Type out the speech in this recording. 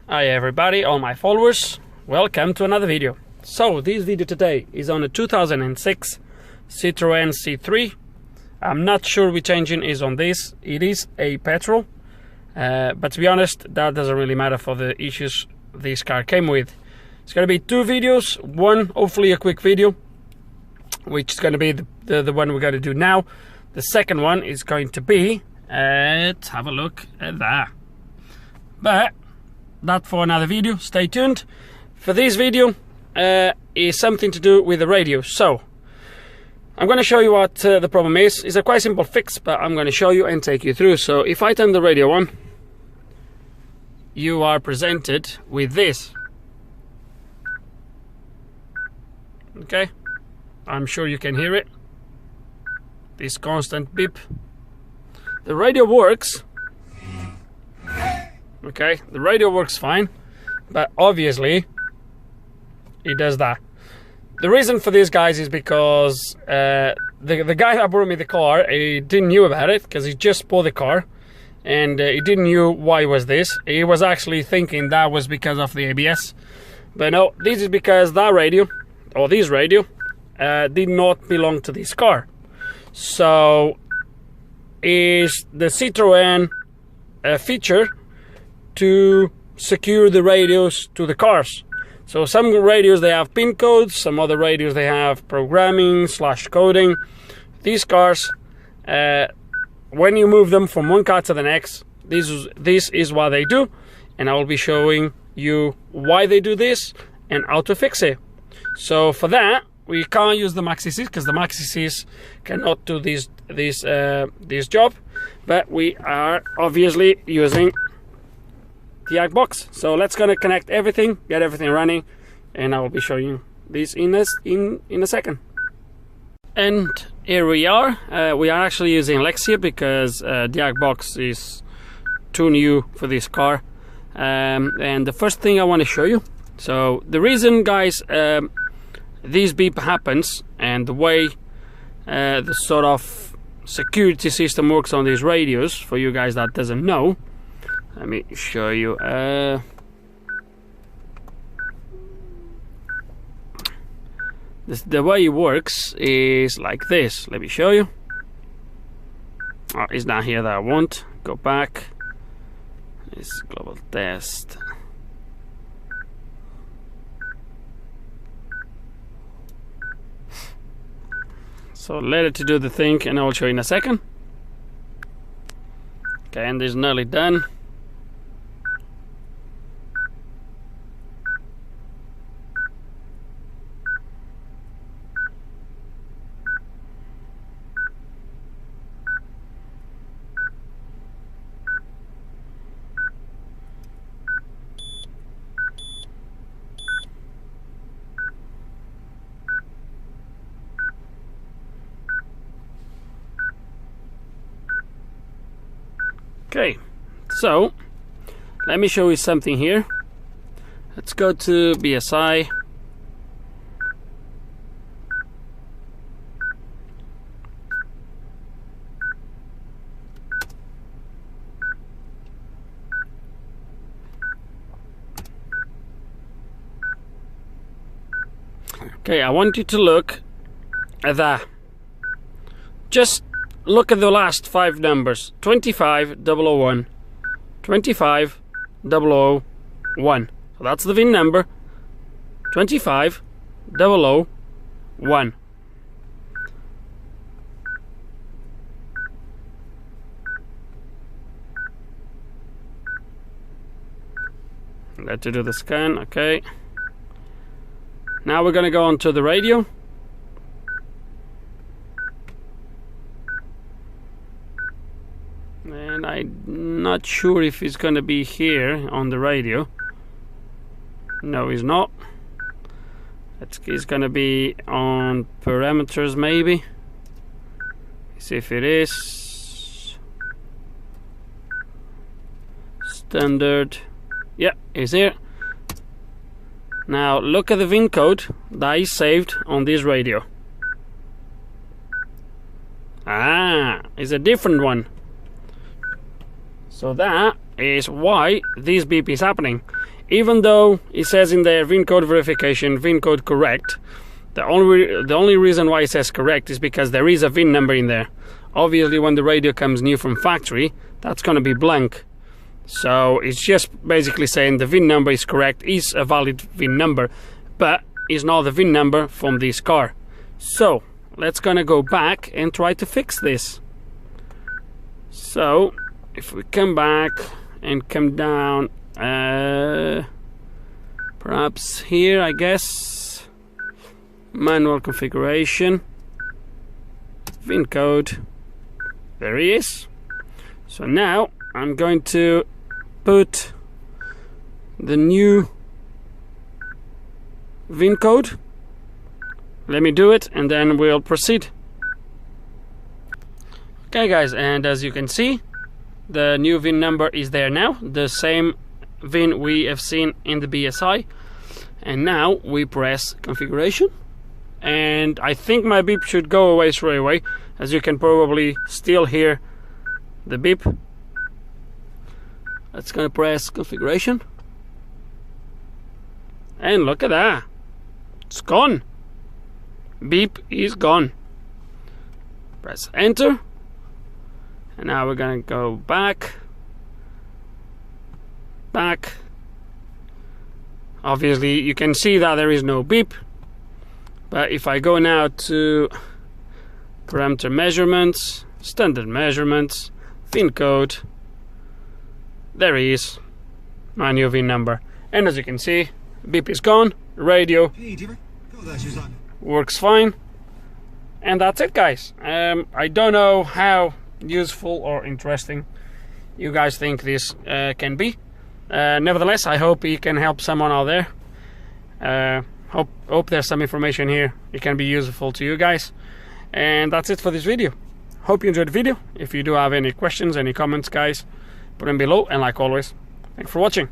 Hi everybody, all my followers, welcome to another video. So this video today is on a 2006 Citroen C3. I'm not sure which engine is on this. It is a petrol, but to be honest, that doesn't really matter for the issues this car came with. It's going to be two videos, one hopefully a quick video, which is going to be the one we're going to do now. The second one is going to be, let's have a look at that. But that for another video, stay tuned. For this video is something to do with the radio. So I'm going to show you what the problem is. It's a quite simple fix, but I'm going to show you and take you through. So if I turn the radio on, you are presented with this. Okay, I'm sure you can hear it, this constant beep. The radio works. Okay, the radio works fine, but obviously it does that. The reason for this, guys, is because the guy that brought me the car, he didn't know about it because he just bought the car, and he didn't know why was this. He was actually thinking that was because of the ABS, but no, this is because that radio, or this radio, did not belong to this car. So is the Citroen feature to secure the radios to the cars. So some radios they have pin codes, some other radios they have programming / coding. These cars, when you move them from one car to the next, this is what they do, and I will be showing you why they do this and how to fix it. So for that, we can't use the Maxi Cs because the Maxi Cs cannot do this job, but we are obviously using the ag box. So let's gonna connect everything, get everything running, and I will be showing you this in a second. And here we are. We are actually using Lexia because the ag box is too new for this car. And the first thing I want to show you. So the reason, guys, this beep happens and the way the sort of security system works on these radios, for you guys that doesn't know, let me show you. The way it works is like this. Let me show you. Oh, it's not here that I want. Go back. It's global test. So let it to do the thing, and I will show you in a second. Okay, and it's nearly done. Okay, so let me show you something here. Let's go to BSI. Okay, I want you to look at that. Just look at the last 5 numbers. 25001. 25001. So that's the VIN number. 25001. Let's do the scan. Okay. Now we're gonna go on to the radio. And I'm not sure if it's gonna be here on the radio. No, it's not. It's gonna be on parameters, maybe. See if it is. Standard. Yeah, it's here. Now look at the VIN code that is saved on this radio. Ah, it's a different one. So that is why this beep is happening. even though it says in there VIN code verification, VIN code correct, the only reason why it says correct is because there is a VIN number in there. Obviously, when the radio comes new from factory, that's going to be blank. So it's just basically saying the VIN number is correct, is a valid VIN number, but is not the VIN number from this car. So let's gonna go back and try to fix this. So if we come back and come down, perhaps here, I guess, manual configuration, VIN code, there he is. So now I'm going to put the new VIN code. Let me do it and then we'll proceed. Okay guys, and as you can see, the new VIN number is there now, the same VIN we have seen in the BSI. And now we press configuration, and I think my beep should go away straight away, as you can probably still hear the beep. Let's gonna press configuration, and look at that, it's gone. Beep is gone. Press enter, and now we're gonna go back. Obviously you can see that there is no beep, but if I go now to parameter measurements, standard measurements, VIN code, there is my new VIN number. And as you can see, beep is gone, radio works fine, and that's it guys. I don't know how useful or interesting you guys think this can be. Nevertheless, I hope it can help someone out there. Hope there's some information here it can be useful to you guys. And that's it for this video. Hope you enjoyed the video. If you do have any questions, any comments guys, put them below, and like always, thanks for watching.